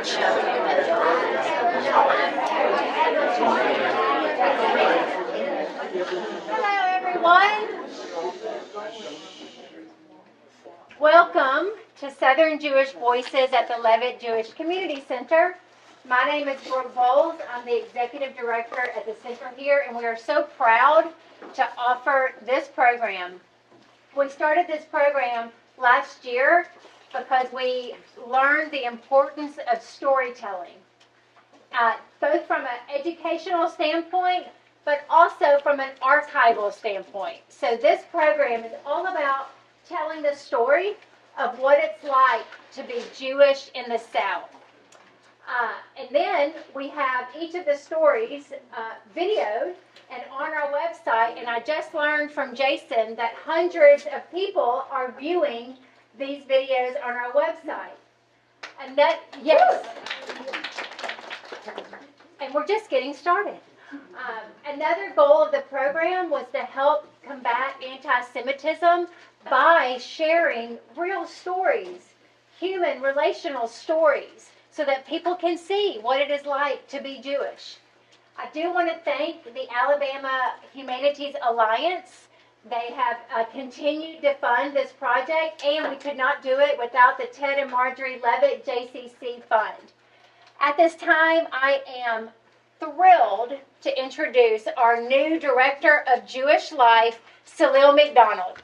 Hello, everyone. Welcome to Southern Jewish Voices at the Levitt Jewish Community Center. My name is Brooke Bowles. I'm the Executive Director at the center here, and we are so proud to offer this program. We started this program last year because we learned the importance of storytelling, both from an educational standpoint, but also from an archival standpoint. So this program is all about telling the story of what it's like to be Jewish in the South. And then we have each of the stories videoed and on our website. And I just learned from Jason that hundreds of people are viewing these videos on our website. And that, yes. And we're just getting started. Another goal of the program was to help combat anti-Semitism by sharing real stories, human relational stories, so that people can see what it is like to be Jewish. I do want to thank the Alabama Humanities Alliance. They have continued to fund this project, and we could not do it without the Ted and Marjorie Levitt JCC Fund. At this time, I am thrilled to introduce our new Director of Jewish Life, Salil McDonald.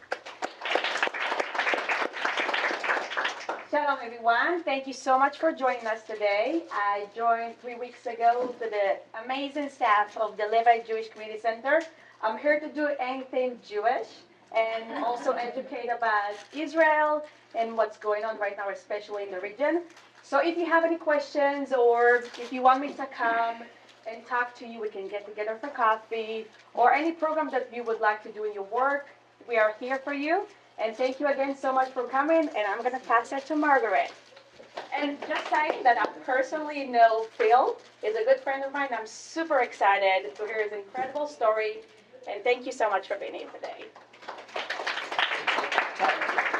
Shalom, everyone. Thank you so much for joining us today. I joined 3 weeks ago to the amazing staff of the Levitt Jewish Community Center. I'm here to do anything Jewish and also educate about Israel and what's going on right now, especially in the region. So if you have any questions or if you want me to come and talk to you, we can get together for coffee or any program that you would like to do in your work. We are here for you. And thank you again so much for coming, and I'm going to pass it to Margaret. And just saying that I personally know Phil is a good friend of mine. I'm super excited to hear his incredible story, and thank you so much for being here today.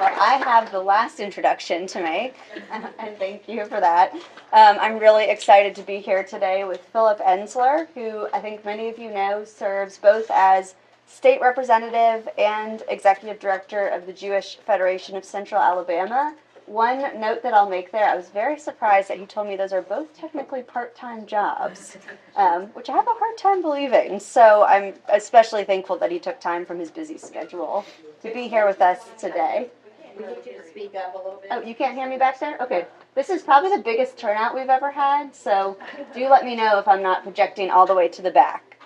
Well, I have the last introduction to make, and thank you for that. I'm really excited to be here today with Phillip Ensler, who I think many of you know serves both as State Representative and Executive Director of the Jewish Federation of Central Alabama. One note that I'll make there, I was very surprised that he told me those are both technically part-time jobs, which I have a hard time believing. So I'm especially thankful that he took time from his busy schedule to be here with us today. We need you to speak up a little bit. Oh, you can't hear me back there? Okay. This is probably the biggest turnout we've ever had, so do let me know if I'm not projecting all the way to the back.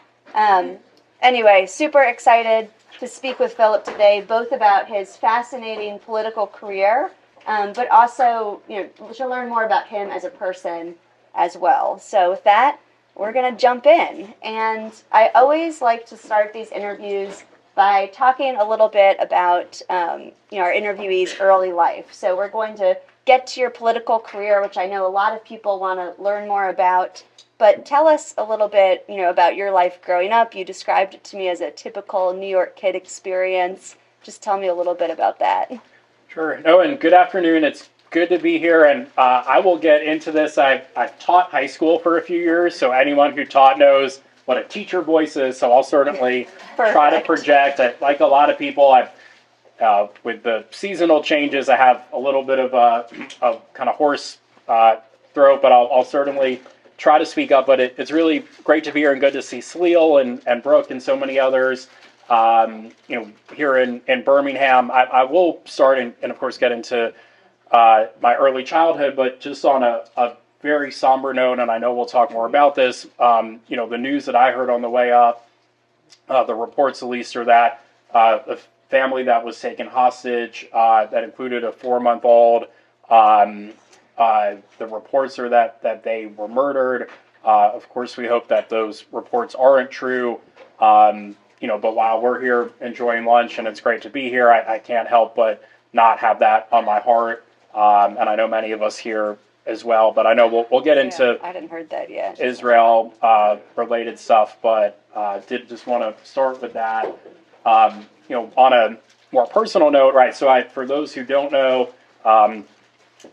Anyway, super excited to speak with Phillip today, both about his fascinating political career, but also, to learn more about him as a person as well. So with that, we're going to jump in. And I always like to start these interviews by talking a little bit about, our interviewee's early life. So we're going to get to your political career, which I know a lot of people want to learn more about. But tell us a little bit, about your life growing up. You described it to me as a typical New York kid experience. Just tell me a little bit about that. Sure. No, and good afternoon. It's good to be here, and I will get into this. I've taught high school for a few years, so anyone who taught knows what a teacher voice is, so I'll certainly try to project. Like a lot of people, with the seasonal changes, I have a little bit of a kind of hoarse throat, but I'll certainly try to speak up. But it's really great to be here and good to see Salil and Brooke and so many others here in Birmingham. I will start and of course get into my early childhood, but just on a very somber note, and I know we'll talk more about this, the news that I heard on the way up, the reports at least are that a family that was taken hostage that included a 4-month-old, the reports are that they were murdered. Of course, we hope that those reports aren't true. But while we're here enjoying lunch and it's great to be here, I can't help but not have that on my heart. And I know many of us here as well. But I know we'll get into I hadn't heard that yet. Israel related stuff. But did just want to start with that. On a more personal note, right? So for those who don't know,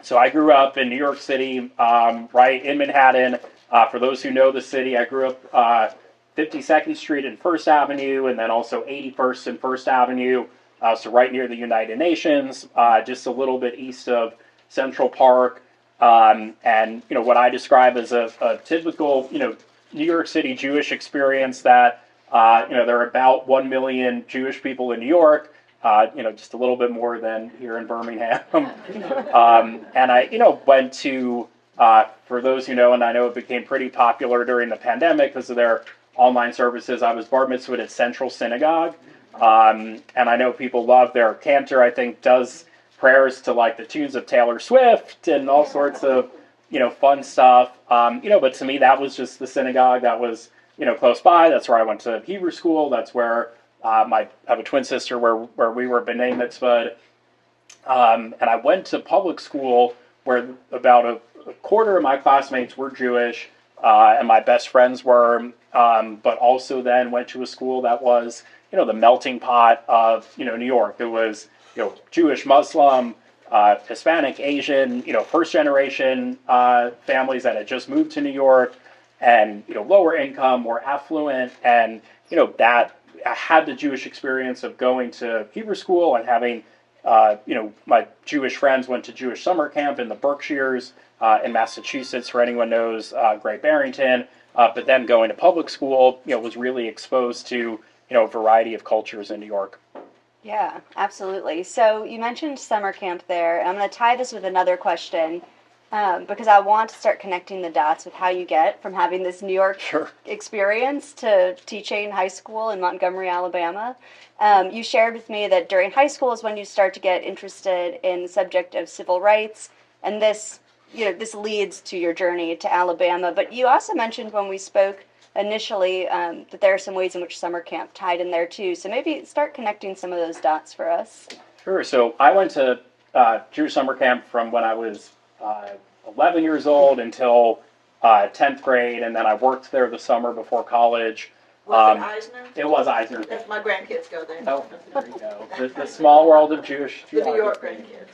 So I grew up in New York City, right in Manhattan. For those who know the city, I grew up 52nd Street and First Avenue, and then also 81st and First Avenue, so right near the United Nations, just a little bit east of Central Park. And what I describe as a typical New York City Jewish experience that there are about 1 million Jewish people in New York. Just a little bit more than here in Birmingham. And I went to, for those who know, and I know it became pretty popular during the pandemic because of their online services, I was bar mitzvahed at Central Synagogue. And I know people love their cantor, I think, does prayers to like the tunes of Taylor Swift and all sorts of, fun stuff. But to me, that was just the synagogue that was, close by. That's where I went to Hebrew school. That's where I have a twin sister where we were b'nai mitzvah. And I went to public school where about a quarter of my classmates were Jewish, and my best friends were, but also then went to a school that was, the melting pot of, New York. It was, Jewish, Muslim, Hispanic, Asian, first generation families that had just moved to New York, and, lower income, more affluent, and, that I had the Jewish experience of going to Hebrew school and having, my Jewish friends went to Jewish summer camp in the Berkshires in Massachusetts, for anyone knows, Great Barrington, but then going to public school, was really exposed to, a variety of cultures in New York. Yeah, absolutely. So you mentioned summer camp there. I'm going to tie this with another question because I want to start connecting the dots with how you get from having this New York experience to teaching high school in Montgomery, Alabama. You shared with me that during high school is when you start to get interested in the subject of civil rights, and this leads to your journey to Alabama. But you also mentioned when we spoke initially that there are some ways in which summer camp tied in there too. So maybe start connecting some of those dots for us. Sure. So I went to Jewish summer camp from when I was 11 years old until 10th grade, and then I worked there the summer before college. Was it Eisner? It was Eisner. That's my grandkids go there. Oh, there you go. The small world of Jewish. The New York grandkids.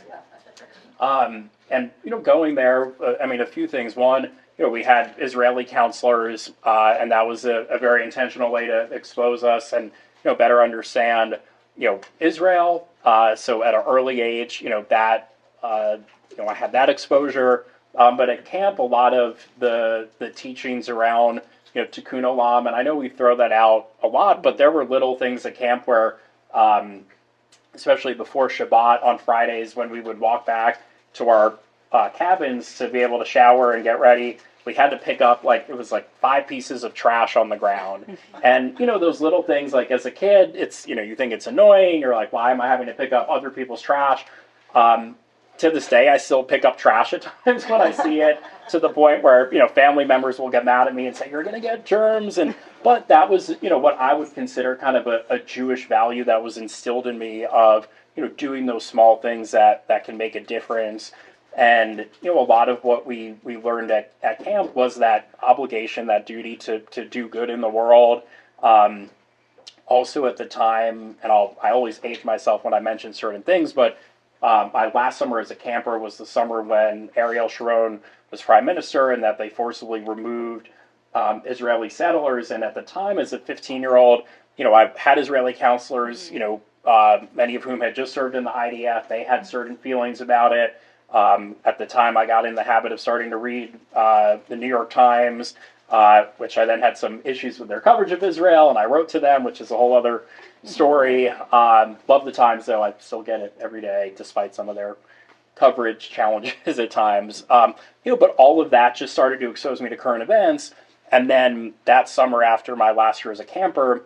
And going there, a few things. One, we had Israeli counselors, and that was a very intentional way to expose us and better understand Israel. So at an early age, that I had that exposure. But at camp, a lot of the teachings around Tikkun Olam, and I know we throw that out a lot, but there were little things at camp where, especially before Shabbat on Fridays, when we would walk back to our cabins to be able to shower and get ready, we had to pick up it was 5 pieces of trash on the ground. And those little things, like as a kid, it's you think it's annoying, you're like, why am I having to pick up other people's trash? To this day, I still pick up trash at times when I see it, to the point where family members will get mad at me and say, you're going to get germs. But that was what I would consider kind of a Jewish value that was instilled in me of doing those small things that can make a difference. And a lot of what we learned at camp was that obligation, that duty to do good in the world. Also at the time, and I always age myself when I mention certain things, but my last summer as a camper was the summer when Ariel Sharon was prime minister, and that they forcibly removed Israeli settlers. And at the time, as a 15-year-old, I had Israeli counselors, many of whom had just served in the IDF. They had certain feelings about it. At the time, I got in the habit of starting to read the New York Times, which I then had some issues with their coverage of Israel, and I wrote to them, which is a whole other story. Love the Times, though. I still get it every day, despite some of their coverage challenges at times. But all of that just started to expose me to current events. And then that summer, after my last year as a camper,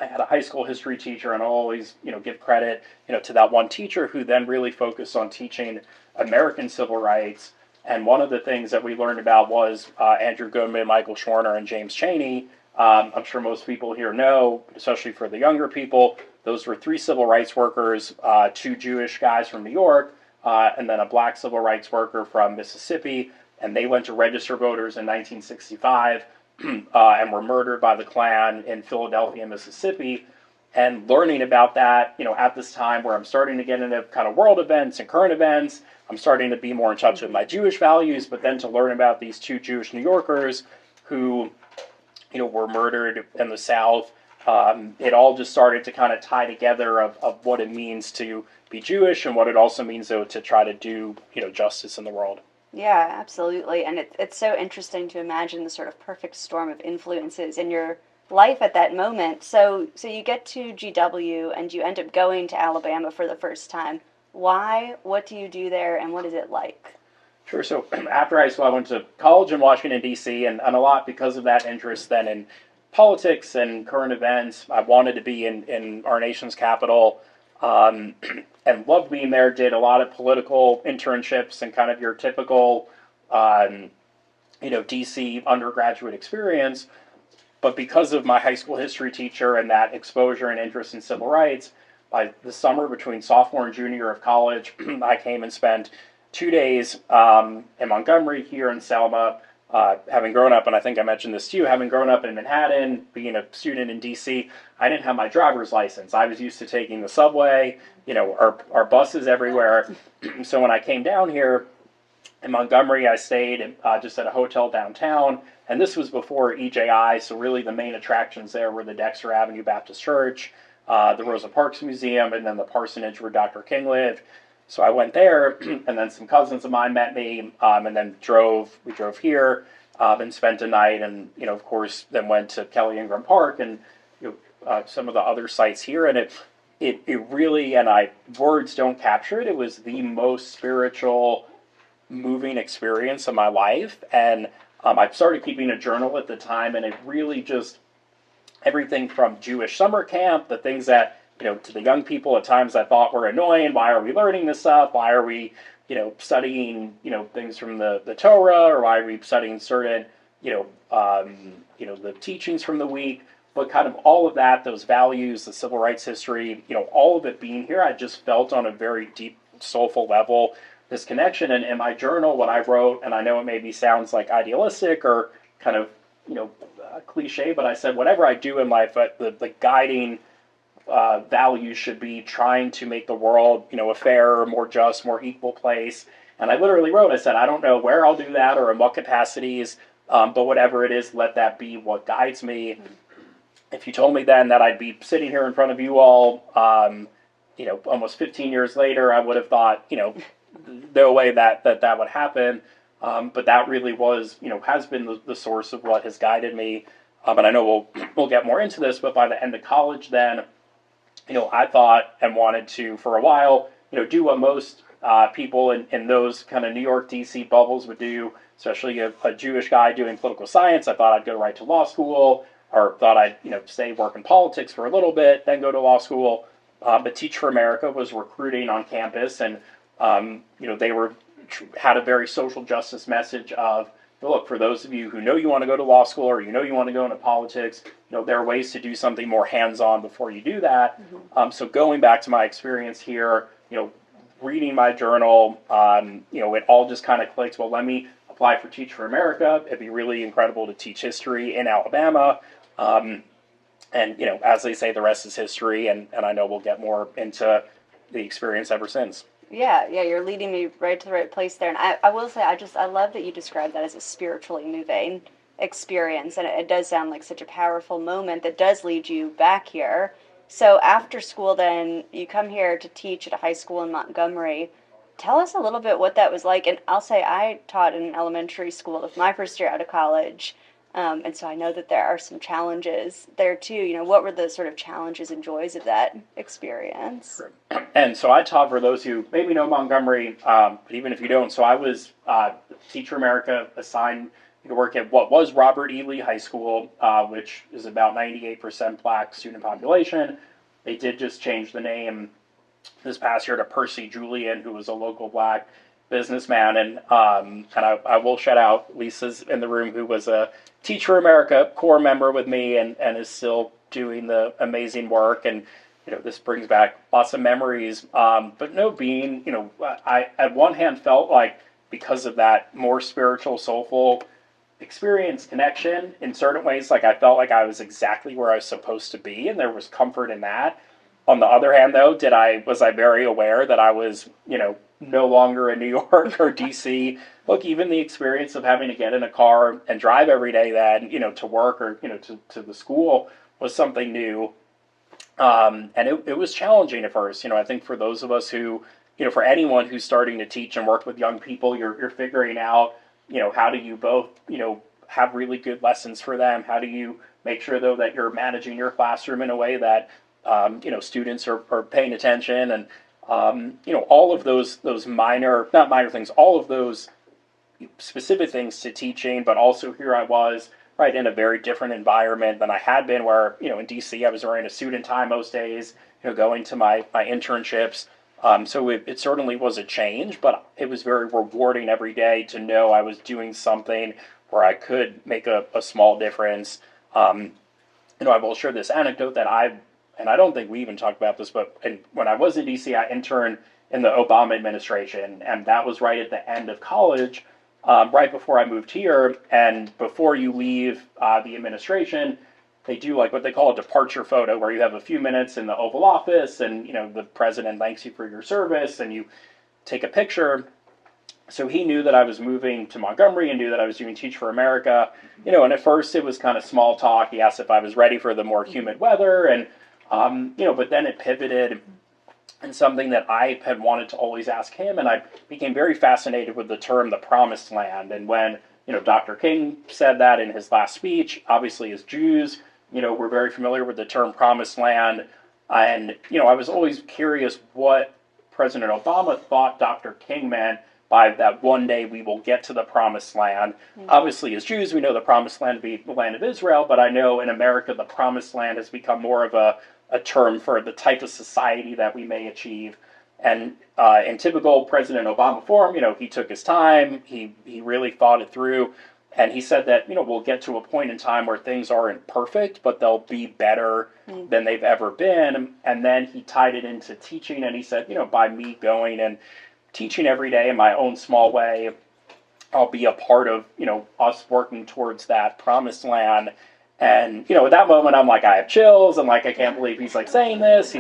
I had a high school history teacher, and I'll always, give credit, to that one teacher who then really focused on teaching American civil rights. And one of the things that we learned about was Andrew Goodman, Michael Schwerner, and James Chaney. I'm sure most people here know, especially for the younger people, those were 3 civil rights workers, 2 Jewish guys from New York, and then a black civil rights worker from Mississippi. And they went to register voters in 1965 and were murdered by the Klan in Philadelphia, Mississippi. and learning about that, at this time where I'm starting to get into kind of world events and current events. I'm starting to be more in touch with my Jewish values, but then to learn about these two Jewish New Yorkers who, were murdered in the South. It all just started to kind of tie together of what it means to be Jewish and what it also means, though, to try to do, justice in the world. Yeah, absolutely. And it's so interesting to imagine the sort of perfect storm of influences in your life at that moment. So you get to GW and you end up going to Alabama for the first time. Why? What do you do there? And what is it like? Sure. So after high school, I went to college in Washington, D.C., and a lot because of that interest then in politics and current events. I wanted to be in our nation's capital, and loved being there. Did a lot of political internships and kind of your typical, D.C. undergraduate experience. But because of my high school history teacher and that exposure and interest in civil rights, by the summer between sophomore and junior year of college, I came and spent 2 days in Montgomery here in Selma. Having grown up, and I think I mentioned this to you, having grown up in Manhattan, being a student in D.C., I didn't have my driver's license. I was used to taking the subway, our buses everywhere. So when I came down here in Montgomery, I stayed just at a hotel downtown, and this was before EJI, so really the main attractions there were the Dexter Avenue Baptist Church, the Rosa Parks Museum, and then the parsonage where Dr. King lived. So I went there, and then some cousins of mine met me, and then we drove here, and spent a night, and, of course, then went to Kelly Ingram Park and, some of the other sites here, and it really, and words don't capture it, it was the most spiritual, moving experience of my life, and I started keeping a journal at the time, and it really just, everything from Jewish summer camp, the things that, to the young people at times I thought were annoying. Why are we learning this stuff? Why are we, studying, things from the Torah, or why are we studying certain, the teachings from the week? But kind of all of that, those values, the civil rights history, all of it being here, I just felt on a very deep, soulful level this connection. And in my journal, what I wrote, and I know it maybe sounds like idealistic or kind of, cliche, but I said, whatever I do in life, the guiding values should be trying to make the world, a fairer, more just, more equal place. And I literally wrote, I said, I don't know where I'll do that or in what capacities, but whatever it is, let that be what guides me. If you told me then that I'd be sitting here in front of you all, almost 15 years later, I would have thought, no way that would happen. But that really was, has been the source of what has guided me. And I know we'll get more into this, but by the end of college then, I thought and wanted to, for a while, do what most people in those kind of New York, D.C. bubbles would do, especially a Jewish guy doing political science. I thought I'd go right to law school, or thought I'd, stay work in politics for a little bit, then go to law school. But Teach for America was recruiting on campus, and, they had a very social justice message of, look, for those of you who know you want to go to law school or you want to go into politics, there are ways to do something more hands-on before you do that. Mm-hmm. So going back to my experience here, reading my journal, it all just kind of clicked. Well, let me apply for Teach for America. It'd be really incredible to teach history in Alabama. And, as they say, the rest is history. And I know we'll get more into the experience ever since. Yeah, you're leading me right to the right place there. And I will say, I love that you described that as a spiritually moving experience. And it does sound like such a powerful moment that does lead you back here. So after school, then, you come here to teach at a high school in Montgomery. Tell us a little bit what that was like. And I'll say I taught in an elementary school my first year out of college. And so I know that there are some challenges there too. What were the sort of challenges and joys of that experience? And so I taught, for those who maybe know Montgomery, but even if you don't, so I was Teach for America assigned to work at what was Robert E. Lee High School, which is about 98% black student population. They did just change the name this past year to Percy Julian, who was a local black businessman. And I will shout out Lisa's in the room, who was a Teach for America core member with me and is still doing the amazing work. And, this brings back lots of memories. But I, at one hand, felt like because of that more spiritual, soulful experience, connection in certain ways. Like I felt like I was exactly where I was supposed to be, and there was comfort in that. On the other hand, though, was I very aware that I was, no longer in New York or DC? Look, even the experience of having to get in a car and drive every day, then, to work or, to the school was something new. And it was challenging at first. I think for those of us who, for anyone who's starting to teach and work with young people, you're figuring out, how do you both, have really good lessons for them? How do you make sure, though, that you're managing your classroom in a way that, students are paying attention, and, all of those not minor things, all of those specific things to teaching, but also here I was, right, in a very different environment than I had been, where, in DC I was wearing a suit and tie most days, going to my internships. So it certainly was a change, but it was very rewarding every day to know I was doing something where I could make a small difference. I will share this anecdote that and I don't think we even talked about this, but when I was in DC, I interned in the Obama administration, and that was right at the end of college, right before I moved here. And before you leave the administration, they do like what they call a departure photo, where you have a few minutes in the Oval Office, and the president thanks you for your service, and you take a picture. So he knew that I was moving to Montgomery and knew that I was doing Teach for America, and at first it was kind of small talk. He asked if I was ready for the more humid weather, and but then it pivoted, and something that I had wanted to always ask him, and I became very fascinated with the term "the Promised Land." And when Dr. King said that in his last speech, obviously as Jews, we're very familiar with the term "Promised Land," and I was always curious what President Obama thought Dr. King meant by that one day we will get to the Promised Land. Mm-hmm. Obviously, as Jews, we know the Promised Land to be the land of Israel, but I know in America the Promised Land has become more of a term for the type of society that we may achieve. And in typical President Obama form, he took his time, he really thought it through, and he said that, we'll get to a point in time where things aren't perfect, but they'll be better than they've ever been. And then he tied it into teaching, and he said, by me going and teaching every day in my own small way, I'll be a part of, us working towards that Promised Land. And, at that moment, I'm like, I have chills. I'm like, I can't believe he's like saying this.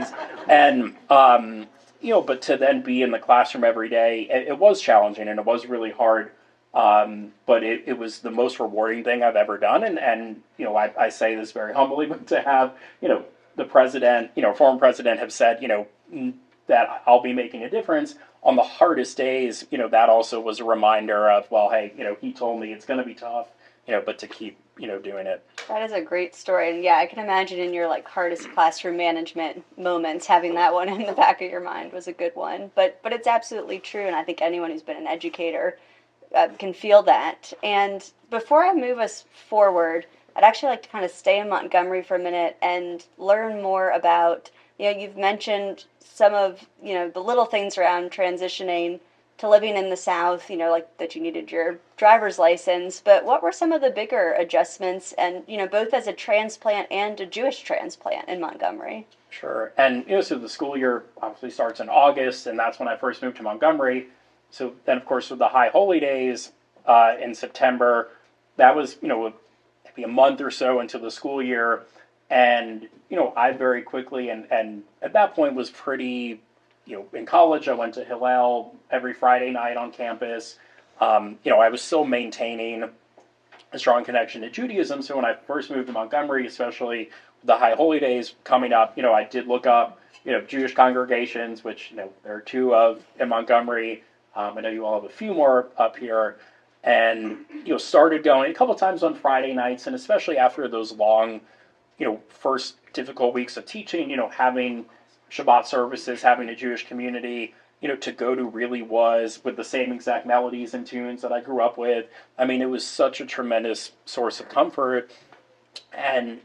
But to then be in the classroom every day, it was challenging, and it was really hard. But it was the most rewarding thing I've ever done. And I say this very humbly, but to have, the president, former president have said, that I'll be making a difference on the hardest days, that also was a reminder of, well, hey, he told me it's going to be tough, but to keep, doing it. That is a great story. And yeah, I can imagine in your hardest classroom management moments, having that one in the back of your mind was a good one. But it's absolutely true. And I think anyone who's been an educator can feel that. And before I move us forward, I'd actually like to kind of stay in Montgomery for a minute and learn more about, you've mentioned some of, the little things around transitioning to living in the South, like that you needed your driver's license, but what were some of the bigger adjustments, and, both as a transplant and a Jewish transplant in Montgomery? Sure. And, so the school year obviously starts in August, and that's when I first moved to Montgomery. So then, of course, with the high holy days in September, that was, maybe a month or so into the school year. And, I very quickly, and at that point was pretty, in college, I went to Hillel every Friday night on campus. I was still maintaining a strong connection to Judaism. So when I first moved to Montgomery, especially with the high holy days coming up, I did look up, Jewish congregations, which, there are two of in Montgomery. I know you all have a few more up here. And, started going a couple times on Friday nights, and especially after those long, first difficult weeks of teaching, having Shabbat services, having a Jewish community, to go to really was with the same exact melodies and tunes that I grew up with. I mean, it was such a tremendous source of comfort. And,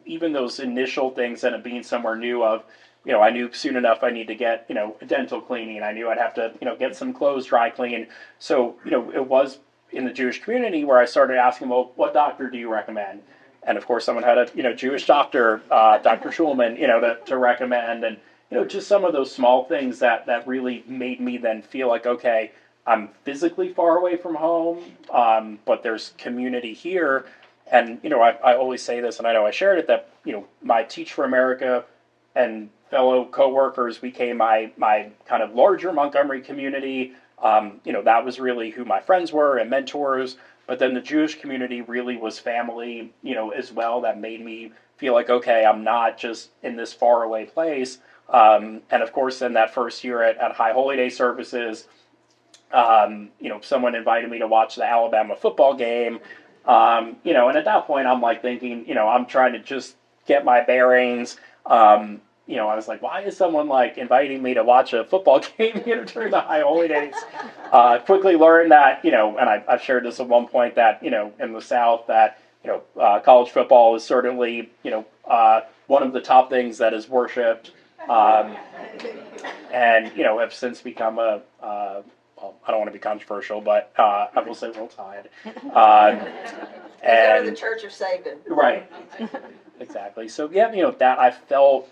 even those initial things and it being somewhere new of, I knew soon enough I need to get, a dental cleaning. I knew I'd have to, get some clothes dry cleaned. So, it was in the Jewish community where I started asking, well, what doctor do you recommend? And of course, someone had a, Jewish doctor, Dr. Schulman, to recommend. And, just some of those small things that really made me then feel like, okay, I'm physically far away from home, but there's community here. And, I always say this, and I know I shared it, that, my Teach for America and fellow coworkers became my kind of larger Montgomery community. That was really who my friends were and mentors. But then the Jewish community really was family, as well. That made me feel like, okay, I'm not just in this far away place. And of course, then that first year at High Holy Day services, someone invited me to watch the Alabama football game. And at that point, I'm like thinking, I'm trying to just get my bearings. I was like, why is someone like inviting me to watch a football game, during the High Holy Days? Quickly learned that, and I've shared this at one point that, in the South that, college football is certainly, one of the top things that is worshipped. And, have since become well, I don't want to be controversial, but I will say Roll Tide. Go to the Church of Saban. Right. Exactly. So, yeah, that I felt,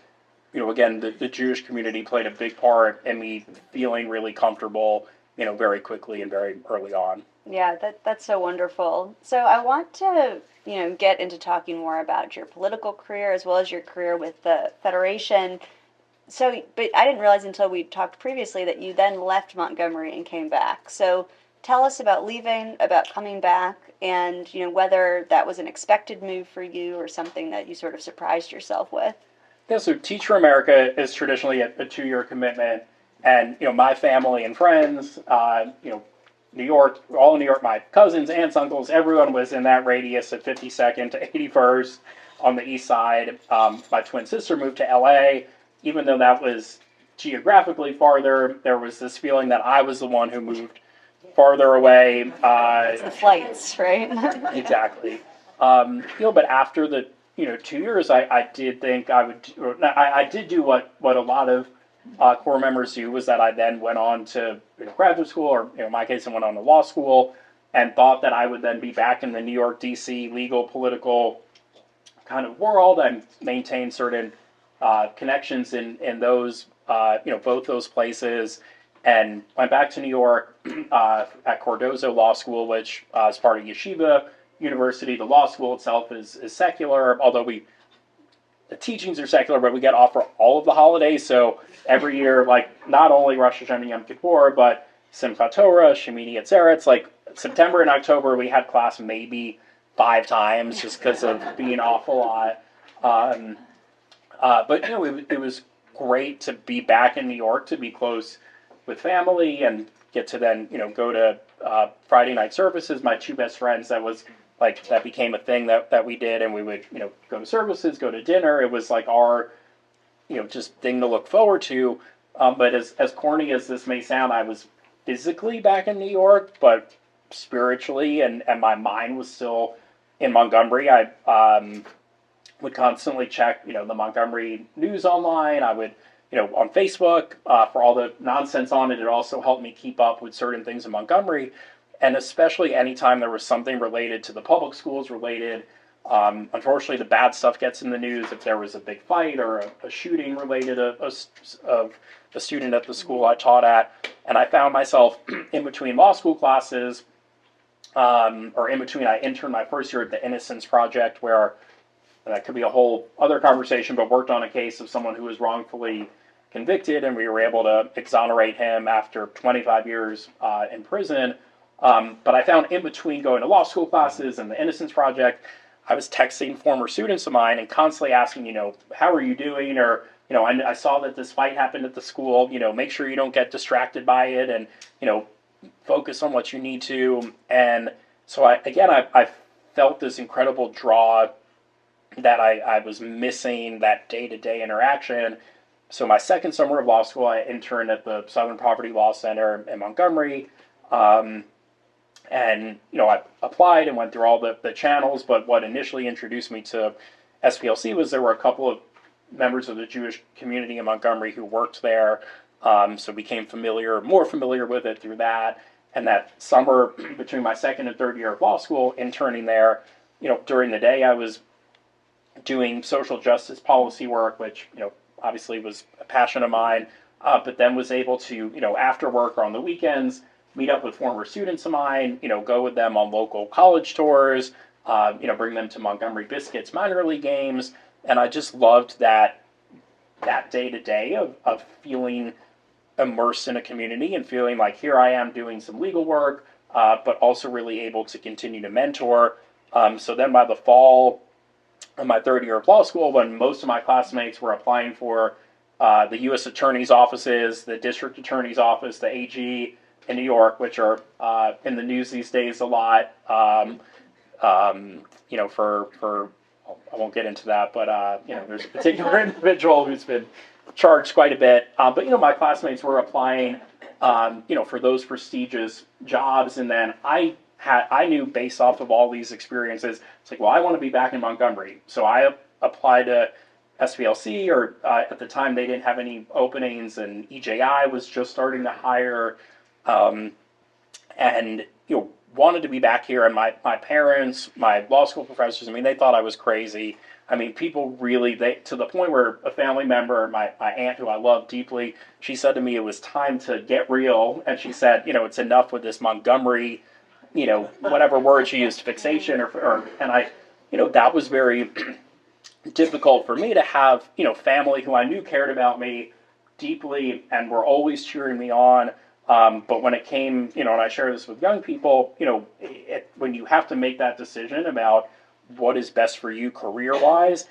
again, the Jewish community played a big part in me feeling really comfortable, very quickly and very early on. Yeah, that's so wonderful. So I want to, get into talking more about your political career as well as your career with the Federation. So, but I didn't realize until we talked previously that you then left Montgomery and came back. So tell us about leaving, about coming back, and, whether that was an expected move for you or something that you sort of surprised yourself with. Yeah, so Teach for America is traditionally a 2-year commitment. And, my family and friends, New York, all in New York, my cousins, aunts, uncles, everyone was in that radius of 52nd to 81st on the east side. My twin sister moved to LA. Even though that was geographically farther, there was this feeling that I was the one who moved farther away. It's the flights, right? Exactly. But after the 2 years, I did think I would. I did do what a lot of core members do, was that I then went on to graduate school, or in my case, I went on to law school, and thought that I would then be back in the New York, D.C. legal, political kind of world and maintain certain connections in those, both those places, and went back to New York at Cardozo Law School, which is part of Yeshiva University. The law school itself is secular, although the teachings are secular, but we get off for all of the holidays. So every year, like not only Rosh Hashanah and Yom Kippur, but Simchat Torah, Shemini Atzeret. It's like September and October, we had class maybe 5 times just because of being off a lot. But it was great to be back in New York, to be close with family, and get to then go to Friday night services. My 2 best friends, that became a thing that we did, and we would go to services, go to dinner. It was like our just thing to look forward to. But as corny as this may sound, I was physically back in New York, but spiritually and my mind was still in Montgomery. I would constantly check, the Montgomery news online. I would, on Facebook, for all the nonsense on it. It also helped me keep up with certain things in Montgomery. And especially anytime there was something related to the public schools related, unfortunately the bad stuff gets in the news. If there was a big fight or a shooting related of a student at the school I taught at, and I found myself in between law school classes, or in between, I interned my first year at the Innocence Project, where that could be a whole other conversation, but worked on a case of someone who was wrongfully convicted, and we were able to exonerate him after 25 years in prison. But I found in between going to law school classes and the Innocence Project, I was texting former students of mine and constantly asking, how are you doing? Or, I saw that this fight happened at the school, make sure you don't get distracted by it, and, focus on what you need to. And so I felt this incredible draw that I was missing, that day-to-day interaction. So my second summer of law school, I interned at the Southern Poverty Law Center in Montgomery. And, I applied and went through all the channels, but what initially introduced me to SPLC was there were a couple of members of the Jewish community in Montgomery who worked there, so became more familiar with it through that. And that summer, between my second and third year of law school, interning there, during the day I was doing social justice policy work, which, obviously was a passion of mine, but then was able to, after work or on the weekends, meet up with former students of mine, go with them on local college tours, bring them to Montgomery Biscuits minor league games. And I just loved that day to day of feeling immersed in a community and feeling like here I am doing some legal work, but also really able to continue to mentor. So then by the fall of my third year of law school, when most of my classmates were applying for the U.S. Attorney's offices, the District Attorney's office, the AG in New York, which are in the news these days a lot, for I won't get into that, but there's a particular individual who's been charged quite a bit. But my classmates were applying, for those prestigious jobs, and then I knew based off of all these experiences, it's like, well, I want to be back in Montgomery, so I applied to SPLC, or at the time they didn't have any openings, and EJI was just starting to hire, and wanted to be back here. And my parents, my law school professors, they thought I was crazy. People really, to the point where a family member, my aunt, who I love deeply, she said to me it was time to get real, and she said, it's enough with this Montgomery, whatever word she used, fixation, and I, that was very difficult for me to have, family who I knew cared about me deeply and were always cheering me on. But when it came, and I share this with young people, when you have to make that decision about what is best for you career-wise,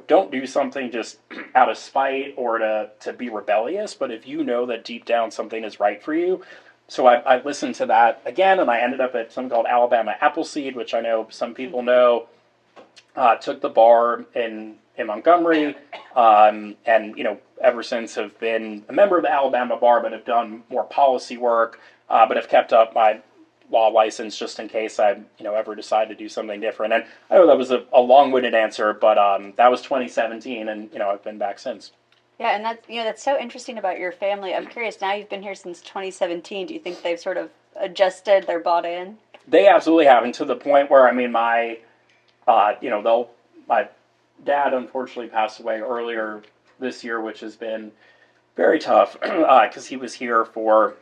don't do something just out of spite or to be rebellious, but if you know that deep down something is right for you. So I listened to that again, and I ended up at something called Alabama Appleseed, which I know some people know. Took the bar in Montgomery, and ever since have been a member of the Alabama bar, but have done more policy work, but have kept up my law license just in case I ever decide to do something different. And I know that was a long-winded answer, but that was 2017, and I've been back since. Yeah, and that's so interesting about your family. I'm curious, now you've been here since 2017. Do you think they've sort of adjusted, they're bought in? They absolutely have, and to the point where my dad unfortunately passed away earlier this year, which has been very tough because he was here for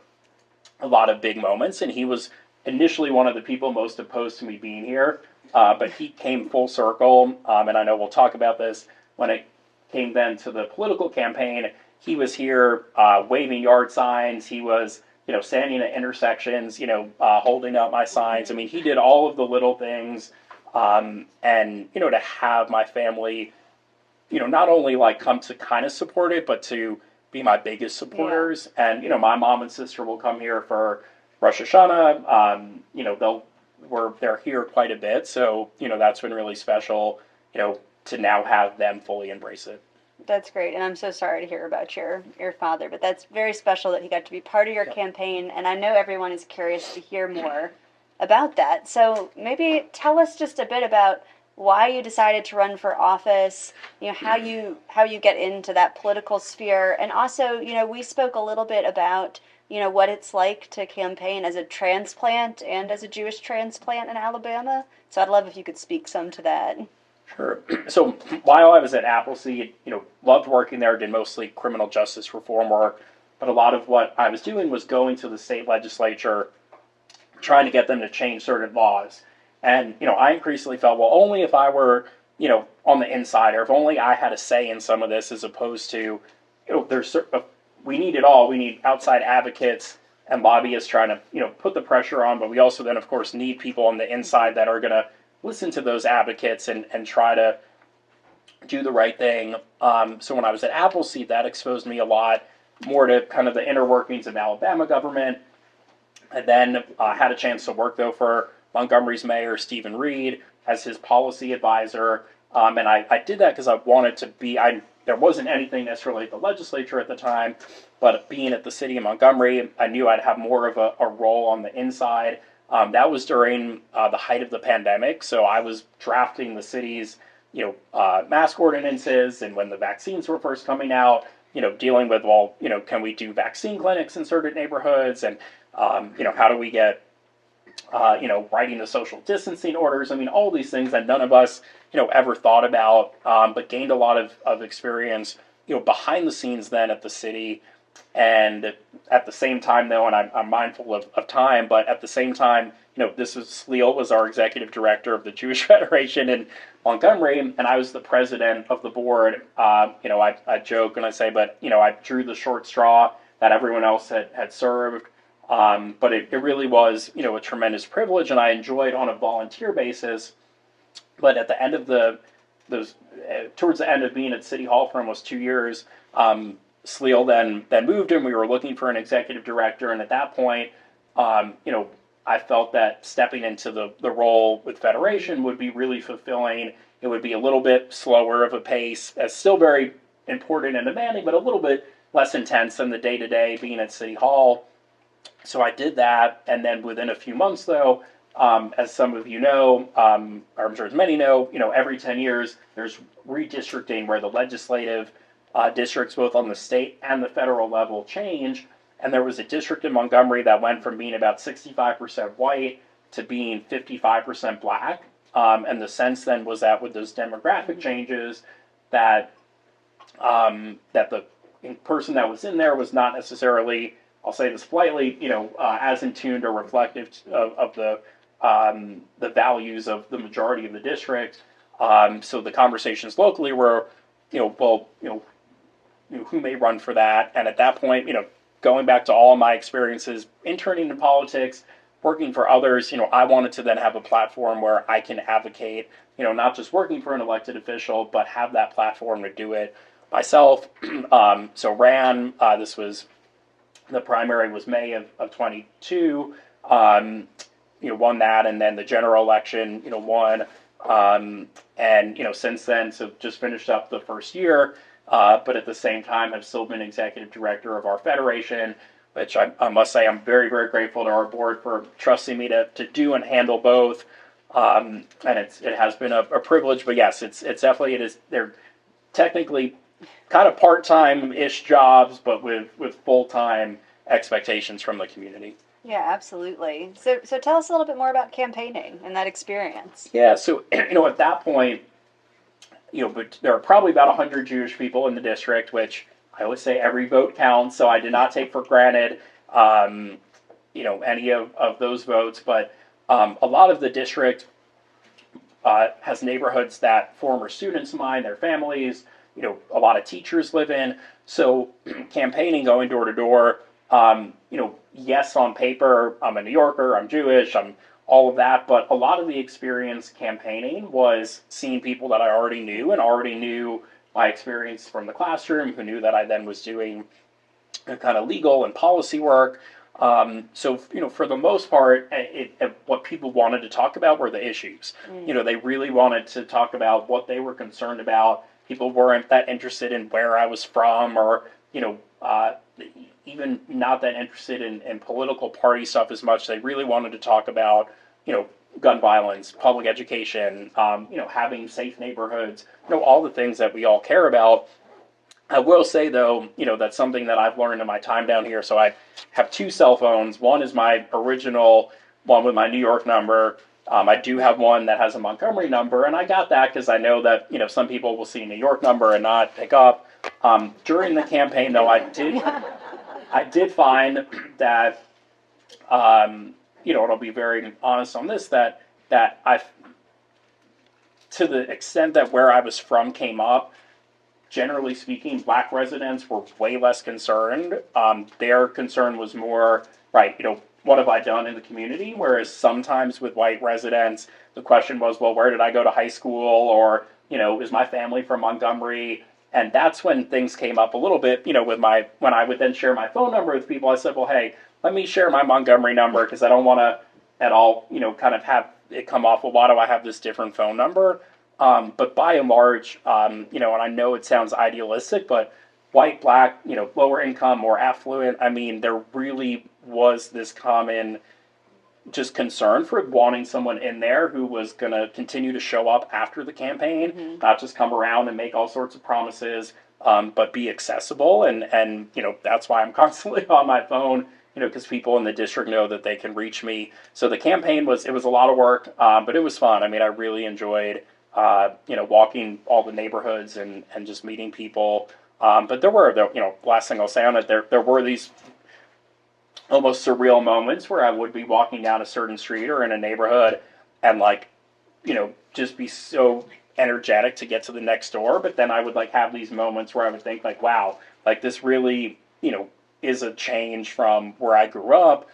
a lot of big moments, and he was initially one of the people most opposed to me being here, but he came full circle, and I know we'll talk about this when it came then to the political campaign. He was here waving yard signs. He was standing at intersections, holding up my signs. He did all of the little things. And, to have my family, not only come to kind of support it, but to be my biggest supporters. Yeah. And, my mom and sister will come here for Rosh Hashanah. They're here quite a bit. So, that's been really special, to now have them fully embrace it. That's great. And I'm so sorry to hear about your father, but that's very special that he got to be part of your campaign. And I know everyone is curious to hear more about that. So maybe tell us just a bit about why you decided to run for office, how you get into that political sphere. And also, we spoke a little bit about, what it's like to campaign as a transplant and as a Jewish transplant in Alabama. So I'd love if you could speak some to that. Sure. So while I was at Appleseed, loved working there, did mostly criminal justice reform work, but a lot of what I was doing was going to the state legislature, trying to get them to change certain laws. And, I increasingly felt, well, only if I were, on the inside, or if only I had a say in some of this, as opposed to, we need it all. We need outside advocates and lobbyists trying to, put the pressure on, but we also then, of course, need people on the inside that are going to listen to those advocates and try to do the right thing. So when I was at Appleseed, that exposed me a lot more to kind of the inner workings of Alabama government. And then had a chance to work, though, for Montgomery's mayor, Stephen Reed, as his policy advisor. And I did that because I wanted to be, there wasn't anything necessarily at the legislature at the time, but being at the city of Montgomery, I knew I'd have more of a role on the inside. That was during the height of the pandemic, so I was drafting the city's, mask ordinances, and when the vaccines were first coming out, dealing with, can we do vaccine clinics in certain neighborhoods, and how do we get, writing the social distancing orders? All these things that none of us, ever thought about, but gained a lot of experience, behind the scenes then at the city. And at the same time, though, and I'm mindful of time, but at the same time, this was Sleal was our executive director of the Jewish Federation in Montgomery, and I was the president of the board. I joke and I say, but I drew the short straw that everyone else had served. But it really was, a tremendous privilege, and I enjoyed on a volunteer basis. But at the end of towards the end of being at City Hall for almost 2 years, Sleal then moved, and we were looking for an executive director. And at that point, I felt that stepping into the role with Federation would be really fulfilling. It would be a little bit slower of a pace, as still very important and demanding, but a little bit less intense than the day-to-day being at City Hall. So I did that, and then within a few months, though, as some of you know, or I'm sure as many know, every 10 years there's redistricting where the legislative districts, both on the state and the federal level, change. And there was a district in Montgomery that went from being about 65% white to being 55% black. And the sense then was that with those demographic changes, that the person that was in there was not necessarily, I'll say this politely, as in tuned or reflective of the values of the majority of the district. So the conversations locally were, who may run for that? And at that point, going back to all my experiences interning in politics, working for others, I wanted to then have a platform where I can advocate, not just working for an elected official, but have that platform to do it myself. So ran, the primary was May of 22, won that, and then the general election, won. And, since then, so just finished up the first year, but at the same time have still been executive director of our federation, which I must say I'm very, very grateful to our board for trusting me to do and handle both. And it has been a privilege, but yes, it's definitely, they're technically kind of part-time-ish jobs, but with full-time expectations from the community. Yeah, absolutely. So tell us a little bit more about campaigning and that experience. Yeah, so, at that point, but there are probably about 100 Jewish people in the district, which I always say every vote counts, so I did not take for granted, any of those votes, but a lot of the district has neighborhoods that former students of mine, their families, a lot of teachers live in, so campaigning, going door to door, yes, on paper, I'm a New Yorker, I'm Jewish, I'm all of that, but a lot of the experience campaigning was seeing people that I already knew and already knew my experience from the classroom, who knew that I then was doing kind of legal and policy work. So, for the most part, what people wanted to talk about were the issues. They really wanted to talk about what they were concerned about. People weren't that interested in where I was from or, even not that interested in political party stuff as much. They really wanted to talk about, gun violence, public education, having safe neighborhoods, all the things that we all care about. I will say, though, that's something that I've learned in my time down here. So I have 2 cell phones. One is my original one with my New York number. I do have one that has a Montgomery number, and I got that because I know that, some people will see a New York number and not pick up. During the campaign, though, I did find that, and I'll be very honest on this, that to the extent that where I was from came up, generally speaking, black residents were way less concerned. Their concern was more, right, what have I done in the community? Whereas sometimes with white residents, the question was, well, where did I go to high school? Or, is my family from Montgomery? And that's when things came up a little bit, when I would then share my phone number with people, I said, well, hey, let me share my Montgomery number because I don't want to at all, kind of have it come off, well, why do I have this different phone number? But by and large, and I know it sounds idealistic, but white, black, lower income, more affluent, there really was this common just concern for wanting someone in there who was going to continue to show up after the campaign, not just come around and make all sorts of promises, but be accessible. And that's why I'm constantly on my phone, because people in the district know that they can reach me. So the campaign it was a lot of work, but it was fun. I really enjoyed, walking all the neighborhoods and just meeting people. But there were, last thing I'll say on it, there were these almost surreal moments where I would be walking down a certain street or in a neighborhood and like, just be so energetic to get to the next door. But then I would like have these moments where I would think like, wow, like this really, is a change from where I grew up.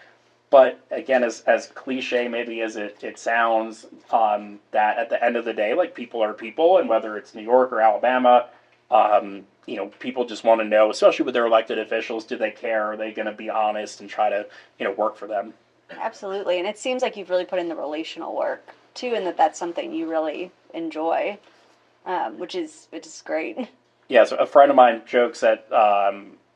But again, as cliche maybe as it sounds, that at the end of the day, like people are people, and whether it's New York or Alabama, people just want to know, especially with their elected officials, do they care? Are they going to be honest and try to, work for them? Absolutely. And it seems like you've really put in the relational work too, and that's something you really enjoy, which is great. Yeah, so a friend of mine jokes that,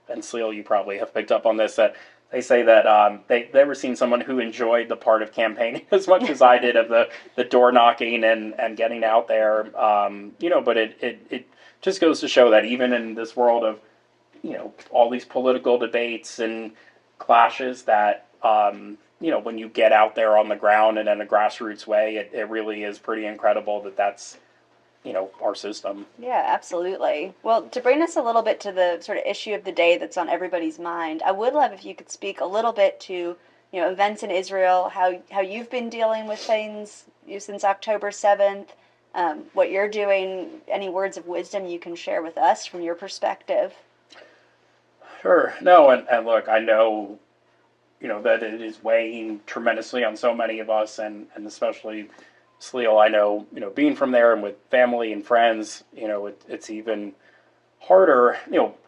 and Sleal, you probably have picked up on this, that they say that they've never seen someone who enjoyed the part of campaigning as much as I did of the door knocking and getting out there. But it just goes to show that even in this world of, all these political debates and clashes that, when you get out there on the ground and in a grassroots way, it really is pretty incredible that's, our system. Yeah, absolutely. Well, to bring us a little bit to the sort of issue of the day that's on everybody's mind, I would love if you could speak a little bit to, events in Israel, how you've been dealing with things since October 7th, what you're doing, any words of wisdom you can share with us from your perspective. Sure. No, and look, I know, that it is weighing tremendously on so many of us, and especially Sleal. I know, being from there and with family and friends, it's even harder.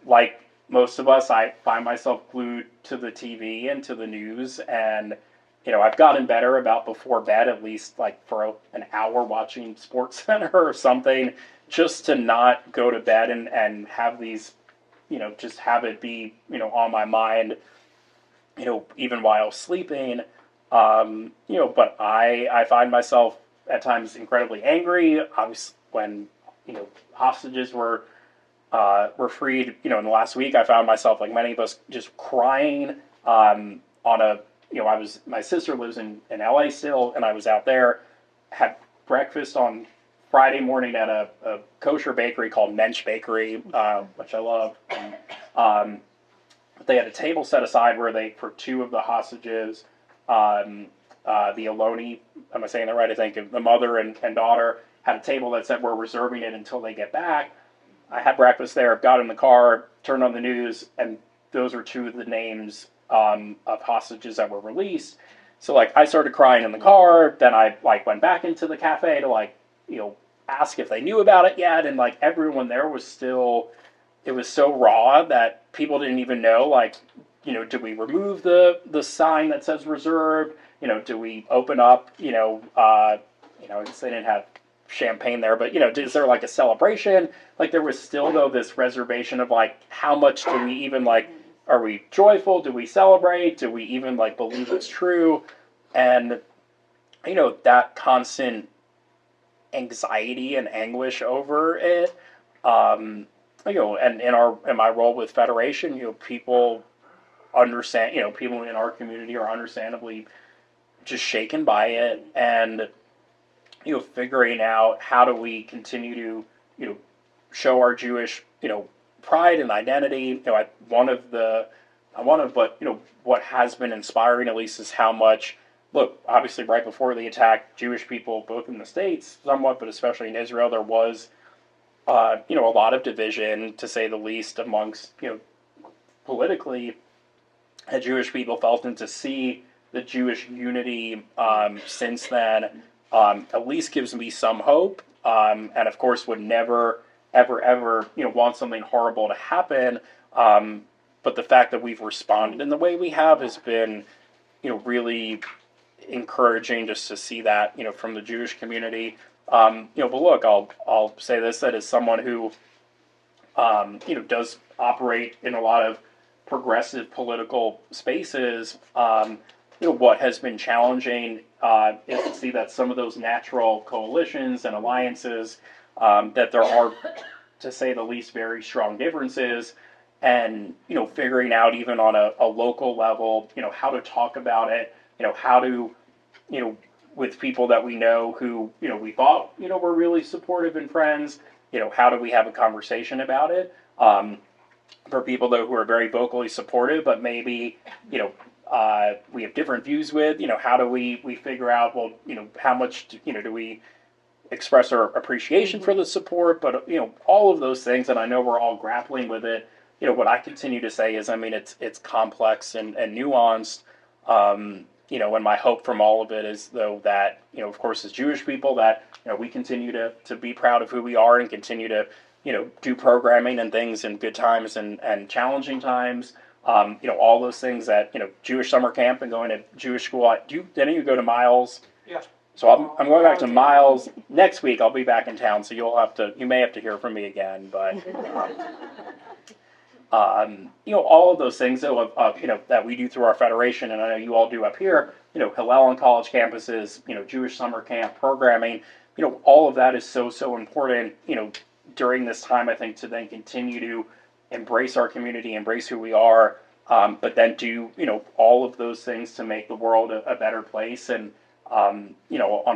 Like most of us, I find myself glued to the TV and to the news, and I've gotten better about before bed, at least like for an hour watching Sports Center or something, just to not go to bed and have these, just have it be, on my mind, even while sleeping. But I find myself at times incredibly angry. Obviously, when hostages were freed, in the last week, I found myself, like many of us, just crying on a. My sister lives in LA still, and I was out there, had breakfast on Friday morning at a kosher bakery called Mensch Bakery, which I love. And, they had a table set aside where for two of the hostages, the Aloni, am I saying that right? I think the mother and daughter had a table that said we're reserving it until they get back. I had breakfast there, got in the car, turned on the news, and those were two of the names of hostages that were released. So I started crying in the car. Then I went back into the cafe to ask if they knew about it yet, and everyone there was still. It was so raw that people didn't even know, do we remove the sign that says reserved? Do we open up, I guess they didn't have champagne there, but, is there a celebration? There was still, though, this reservation of, how much do we even, are we joyful? Do we celebrate? Do we even, believe it's true? And, that constant anxiety and anguish over it, and in my role with Federation, people understand, people in our community are understandably just shaken by it, and figuring out how do we continue to show our Jewish pride and identity. What has been inspiring, at least, is how much. Look, obviously, right before the attack, Jewish people, both in the States, somewhat, but especially in Israel, there was. A lot of division, to say the least, amongst, politically, Jewish people felt, and to see the Jewish unity since then at least gives me some hope, and of course would never, ever, want something horrible to happen, but the fact that we've responded in the way we have has been, really encouraging just to see that, from the Jewish community. But look, I'll say this, that as someone who, does operate in a lot of progressive political spaces, what has been challenging is to see that some of those natural coalitions and alliances, that there are, to say the least, very strong differences, and, figuring out even on a local level, how to talk about it, how to, with people that we know who, we thought, were really supportive and friends, how do we have a conversation about it? for people though who are very vocally supportive, but maybe, we have different views with, how do we figure out, well, how much, do we express our appreciation for the support, but, all of those things, and I know we're all grappling with it. What I continue to say is, it's complex and nuanced. And my hope from all of it is, though, that, of course, as Jewish people, that, we continue to be proud of who we are and continue to, do programming and things in good times and challenging times. All those things that, Jewish summer camp and going to Jewish school. Did any of you go to Miles? Yeah. So I'm going back to Miles next week. I'll be back in town, so you may have to hear from me again, but. All of those things that that we do through our federation, and I know you all do up here, Hillel on college campuses, Jewish summer camp programming, all of that is so important, during this time, I think, to then continue to embrace our community, embrace who we are, but then do, all of those things to make the world a better place. And, on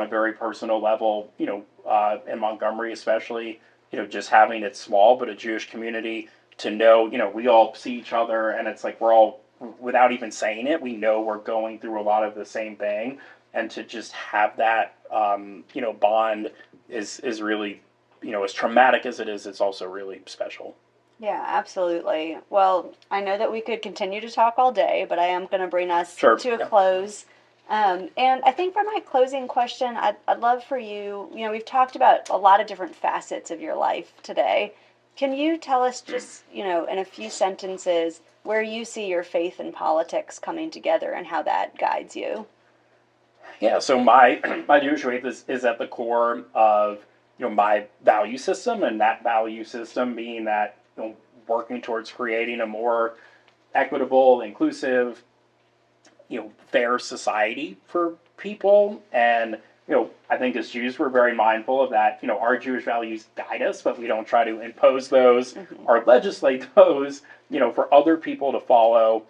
a very personal level, in Montgomery especially, just having it small, but a Jewish community, to know, we all see each other, and it's like we're all, without even saying it, we know we're going through a lot of the same thing, and to just have that, bond is really, as traumatic as it is, it's also really special. Yeah, absolutely. Well, I know that we could continue to talk all day, but I am going to bring us Sure, to a yeah. close. And I think for my closing question, I'd love for you, we've talked about a lot of different facets of your life today. Can you tell us just, in a few sentences, where you see your faith and politics coming together and how that guides you? Yeah, so my Jewish faith is at the core of, my value system, and that value system being that, working towards creating a more equitable, inclusive, fair society for people. And, I think as Jews, we're very mindful of that, our Jewish values guide us, but we don't try to impose those or legislate those, for other people to follow.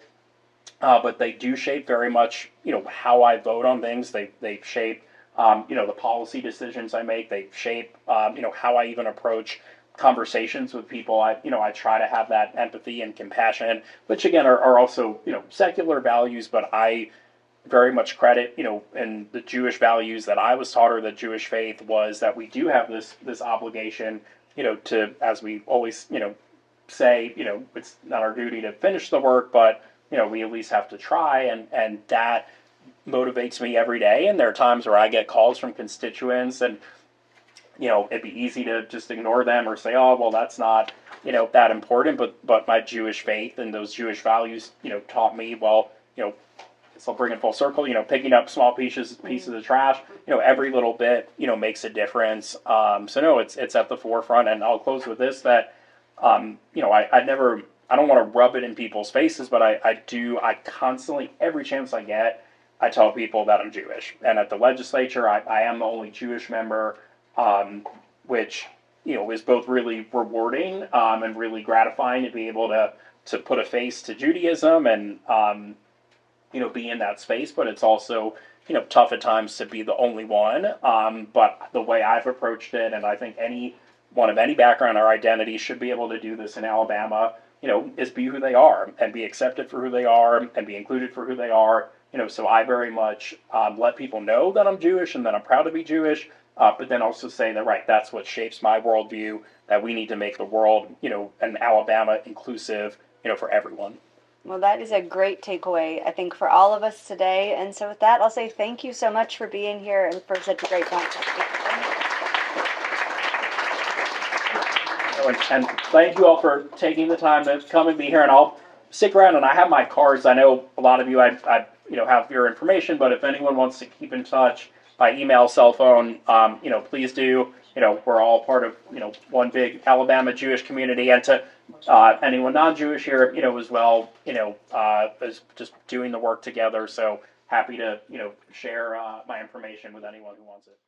But they do shape very much, how I vote on things. They shape, the policy decisions I make. They shape, how I even approach conversations with people. I try to have that empathy and compassion, which again are also, secular values, but I very much credit, and the Jewish values that I was taught, or the Jewish faith, was that we do have this obligation, to, as we always, say, it's not our duty to finish the work, but, we at least have to try, and that motivates me every day. And there are times where I get calls from constituents, and, it'd be easy to just ignore them or say, oh, well, that's not, that important, but my Jewish faith and those Jewish values, taught me, well, so I'll bring it full circle, picking up small pieces of trash, every little bit, makes a difference. So no, it's at the forefront. And I'll close with this, that, I don't want to rub it in people's faces, but I constantly, every chance I get, I tell people that I'm Jewish. And at the legislature, I am the only Jewish member, which, is both really rewarding, and really gratifying to be able to put a face to Judaism and, be in that space, but it's also, tough at times to be the only one. But the way I've approached it, and I think anyone of any background or identity should be able to do this in Alabama, is be who they are and be accepted for who they are and be included for who they are. So I very much let people know that I'm Jewish and that I'm proud to be Jewish, but then also say that, right, that's what shapes my worldview, that we need to make the world, and Alabama inclusive, for everyone. Well, that is a great takeaway, I think, for all of us today. And so with that, I'll say thank you so much for being here and for such a great conversation. And thank you all for taking the time to come and be here. And I'll stick around, and I have my cards. I know a lot of you, I have your information, but if anyone wants to keep in touch by email, cell phone, please do. We're all part of, one big Alabama Jewish community, and to anyone non-Jewish here, as well, is just doing the work together. So happy to, share my information with anyone who wants it.